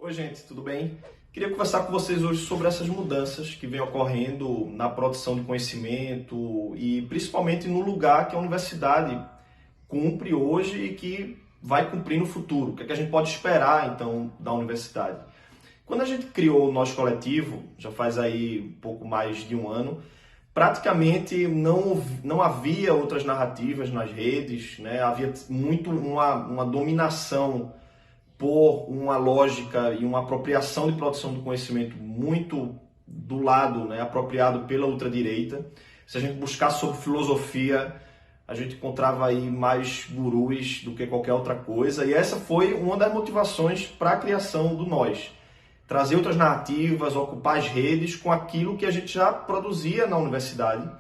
Oi, gente, tudo bem? Queria conversar com vocês hoje sobre essas mudanças que vêm ocorrendo na produção de conhecimento e principalmente no lugar que a universidade cumpre hoje e que vai cumprir no futuro. O que é que a gente pode esperar, então, da universidade? Quando a gente criou o nosso coletivo, já faz aí um pouco mais de um ano, praticamente não havia outras narrativas nas redes, né? Havia muito uma dominação por uma lógica e uma apropriação de produção do conhecimento muito do lado, né, apropriado pela ultradireita. Se a gente buscar sobre filosofia, a gente encontrava aí mais gurus do que qualquer outra coisa. E essa foi uma das motivações para a criação do Nós. Trazer outras narrativas, ocupar as redes com aquilo que a gente já produzia na universidade,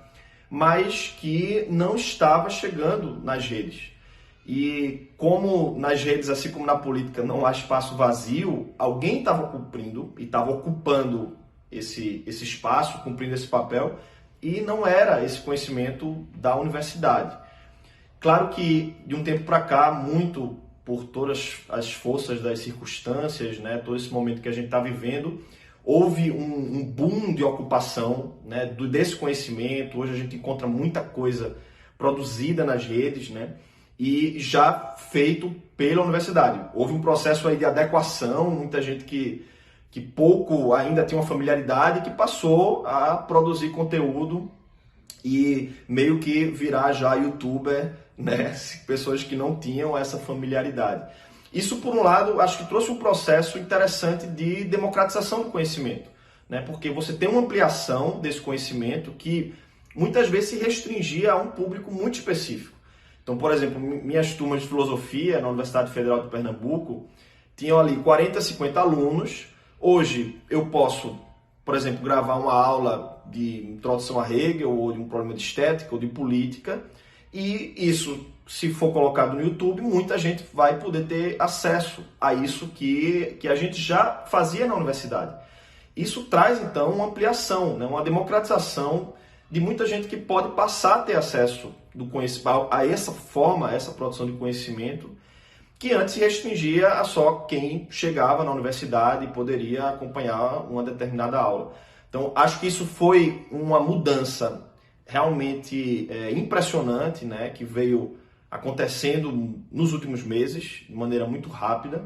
mas que não estava chegando nas redes. E como nas redes, assim como na política, não há espaço vazio, alguém estava cumprindo e estava ocupando esse espaço, cumprindo esse papel, e não era esse conhecimento da universidade. Claro que de um tempo para cá, muito por todas as forças das circunstâncias, né, todo esse momento que a gente está vivendo, houve um boom de ocupação, né, desse conhecimento. Hoje a gente encontra muita coisa produzida nas redes, né, e já feito pela universidade. Houve um processo aí de adequação, muita gente que pouco ainda tinha uma familiaridade, que passou a produzir conteúdo e meio que virar já youtuber, né? Pessoas que não tinham essa familiaridade. Isso, por um lado, acho que trouxe um processo interessante de democratização do conhecimento, né? Porque você tem uma ampliação desse conhecimento que muitas vezes se restringia a um público muito específico. Então, por exemplo, minhas turmas de filosofia na Universidade Federal de Pernambuco tinham ali 40, 50 alunos. Hoje eu posso, por exemplo, gravar uma aula de introdução a Hegel, ou de um problema de estética, ou de política, e isso, se for colocado no YouTube, muita gente vai poder ter acesso a isso que a gente já fazia na universidade. Isso traz, então, uma ampliação, né? Uma democratização de muita gente que pode passar a ter acesso do conhecimento, a essa forma, a essa produção de conhecimento, que antes se restringia a só quem chegava na universidade e poderia acompanhar uma determinada aula. Então, acho que isso foi uma mudança realmente impressionante, né, que veio acontecendo nos últimos meses, de maneira muito rápida.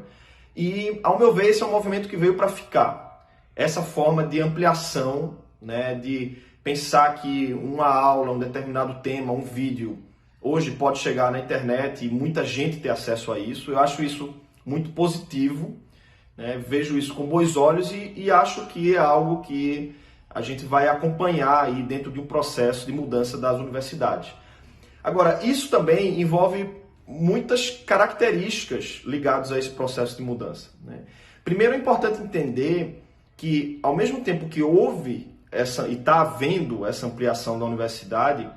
E, ao meu ver, esse é um movimento que veio para ficar. Essa forma de ampliação, né, de pensar que uma aula, um determinado tema, um vídeo, hoje pode chegar na internet e muita gente ter acesso a isso. Eu acho isso muito positivo, né? Vejo isso com bons olhos e acho que é algo que a gente vai acompanhar aí dentro de um processo de mudança das universidades. Agora, isso também envolve muitas características ligadas a esse processo de mudança, né? Primeiro, é importante entender que, ao mesmo tempo que houve e está havendo essa ampliação da universidade,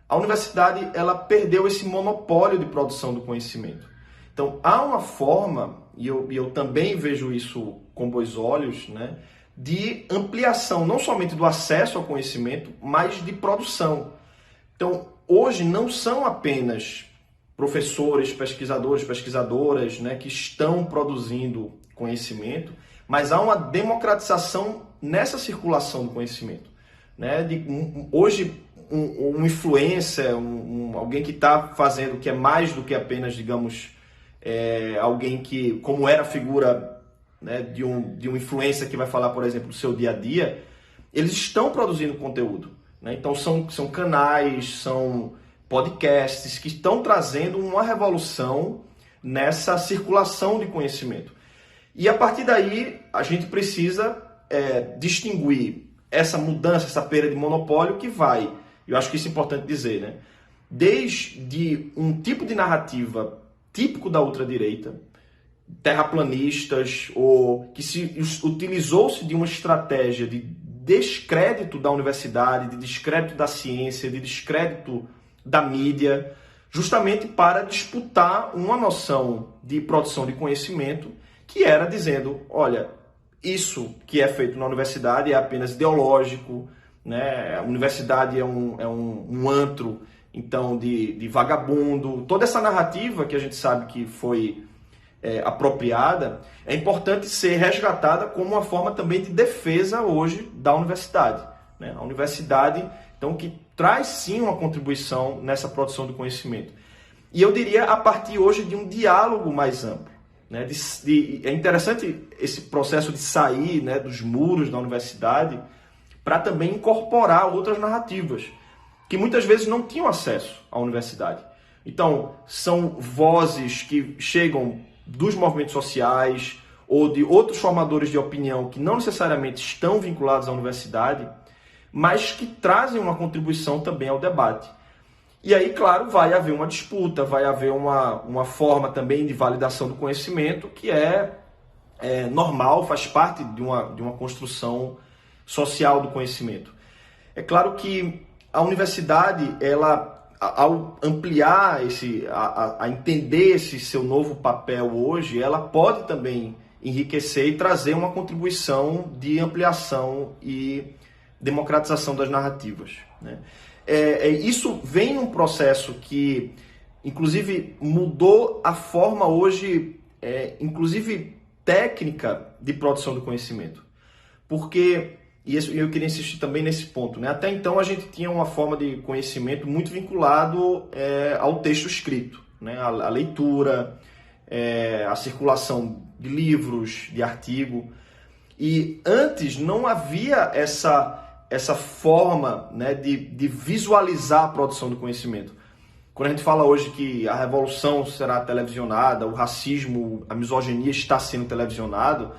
a universidade ela perdeu esse monopólio de produção do conhecimento. Então, há uma forma, e eu também vejo isso com bons olhos, né, de ampliação, não somente do acesso ao conhecimento, mas de produção. Então, hoje não são apenas professores, pesquisadores, pesquisadoras, né, que estão produzindo conhecimento, mas há uma democratização nessa circulação do conhecimento, né? Hoje, um influencer, alguém que está fazendo que é mais do que apenas, digamos, alguém que, como era a figura, né, de um influencer que vai falar, por exemplo, do seu dia a dia, eles estão produzindo conteúdo, né? Então, são canais, são podcasts que estão trazendo uma revolução nessa circulação de conhecimento. E a partir daí, a gente precisa distinguir essa mudança, essa perda de monopólio que vai, eu acho que isso é importante dizer, né? Desde um tipo de narrativa típico da ultradireita, terraplanistas, ou que utilizou-se de uma estratégia de descrédito da universidade, de descrédito da ciência, de descrédito da mídia, justamente para disputar uma noção de produção de conhecimento que era dizendo, olha, isso que é feito na universidade é apenas ideológico, né? A universidade é um antro, então, de vagabundo. Toda essa narrativa que a gente sabe que foi apropriada, é importante ser resgatada como uma forma também de defesa hoje da universidade, né? A universidade, então, que traz sim uma contribuição nessa produção do conhecimento. E eu diria a partir hoje de um diálogo mais amplo, né? É interessante esse processo de sair, né, dos muros da universidade para também incorporar outras narrativas que muitas vezes não tinham acesso à universidade. Então, são vozes que chegam dos movimentos sociais ou de outros formadores de opinião que não necessariamente estão vinculados à universidade, mas que trazem uma contribuição também ao debate. E aí, claro, vai haver uma disputa, vai haver uma forma também de validação do conhecimento que é normal, faz parte de uma construção social do conhecimento. É claro que a universidade, ela, ao ampliar a entender esse seu novo papel hoje, ela pode também enriquecer e trazer uma contribuição de ampliação e democratização das narrativas, né? Isso vem num processo que, inclusive, mudou a forma hoje, inclusive técnica de produção do conhecimento. Porque, e eu queria insistir também nesse ponto, né? Até então a gente tinha uma forma de conhecimento muito vinculado ao texto escrito, né? A leitura, a circulação de livros, de artigo. E antes não havia essa forma, né, de visualizar a produção do conhecimento. Quando a gente fala hoje que a revolução será televisionada, o racismo, a misoginia está sendo televisionado,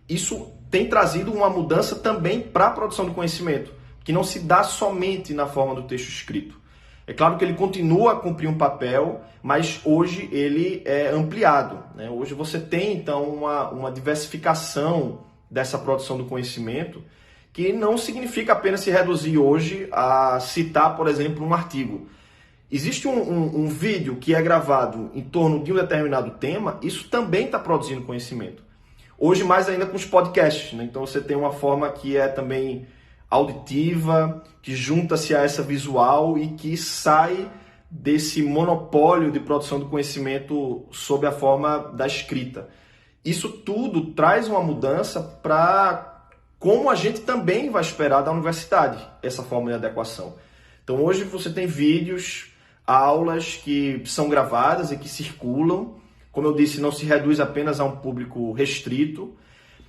isso tem trazido uma mudança também para a produção do conhecimento, que não se dá somente na forma do texto escrito. É claro que ele continua a cumprir um papel, mas hoje ele é ampliado, né? Hoje você tem, então, uma diversificação dessa produção do conhecimento, que não significa apenas se reduzir hoje a citar, por exemplo, um artigo. Existe um vídeo que é gravado em torno de um determinado tema, isso também está produzindo conhecimento. Hoje, mais ainda com os podcasts, né? Então você tem uma forma que é também auditiva, que junta-se a essa visual e que sai desse monopólio de produção do conhecimento sob a forma da escrita. Isso tudo traz uma mudança para como a gente também vai esperar da universidade, essa forma de adequação. Então hoje você tem vídeos, aulas que são gravadas e que circulam, como eu disse, não se reduz apenas a um público restrito,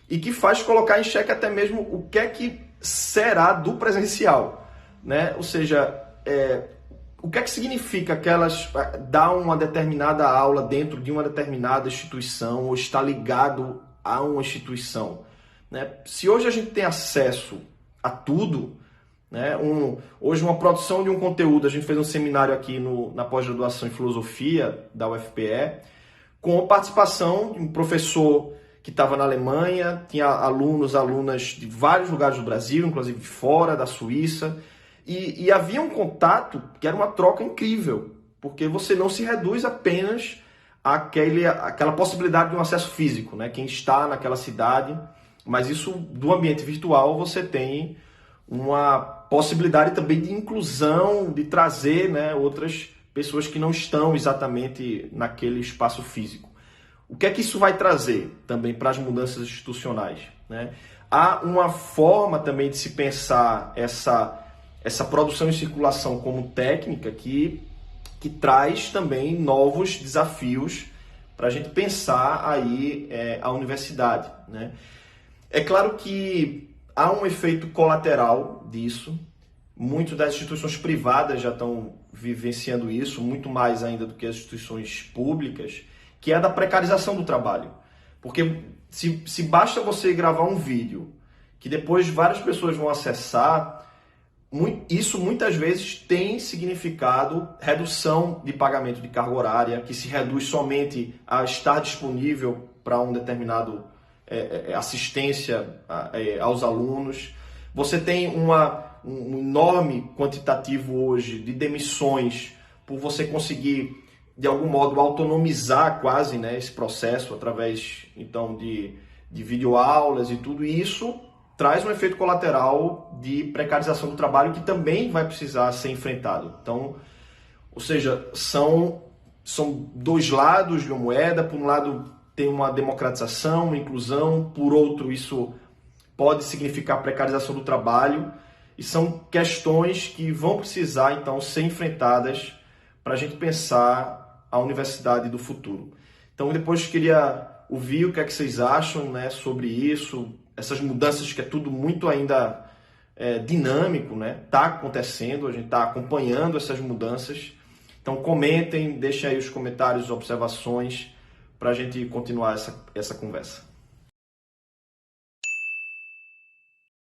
e que faz colocar em xeque até mesmo o que é que será do presencial, né? Ou seja, o que é que significa que elas dar uma determinada aula dentro de uma determinada instituição ou está ligado a uma instituição, né? Se hoje a gente tem acesso a tudo, né? Hoje uma produção de um conteúdo, a gente fez um seminário aqui na pós-graduação em filosofia da UFPE, com a participação de um professor que estava na Alemanha, tinha alunas de vários lugares do Brasil, inclusive fora da Suíça, e havia um contato que era uma troca incrível, porque você não se reduz apenas àquela possibilidade de um acesso físico, né? Quem está naquela cidade, mas isso do ambiente virtual você tem uma possibilidade também de inclusão, de trazer, né, outras pessoas que não estão exatamente naquele espaço físico. O que é que isso vai trazer também para as mudanças institucionais, né? Há uma forma também de se pensar essa produção e circulação como técnica que traz também novos desafios para a gente pensar aí a universidade, né? É claro que há um efeito colateral disso. Muitas das instituições privadas já estão vivenciando isso, muito mais ainda do que as instituições públicas, que é a da precarização do trabalho. Porque se basta você gravar um vídeo que depois várias pessoas vão acessar, isso muitas vezes tem significado redução de pagamento de carga horária, que se reduz somente a estar disponível para um determinado assistência aos alunos. Você tem um enorme quantitativo hoje de demissões por você conseguir, de algum modo, autonomizar quase, né, esse processo através, então, de videoaulas e tudo. E isso traz um efeito colateral de precarização do trabalho que também vai precisar ser enfrentado. Então, ou seja, são dois lados de uma moeda. Por um lado, tem uma democratização, uma inclusão, por outro, isso pode significar precarização do trabalho, e são questões que vão precisar, então, ser enfrentadas para a gente pensar a universidade do futuro. Então, depois queria ouvir o que é que vocês acham, né, sobre isso, essas mudanças que é tudo muito ainda dinâmico, né? Está acontecendo, a gente está acompanhando essas mudanças. Então comentem, deixem aí os comentários, observações, para a gente continuar essa conversa.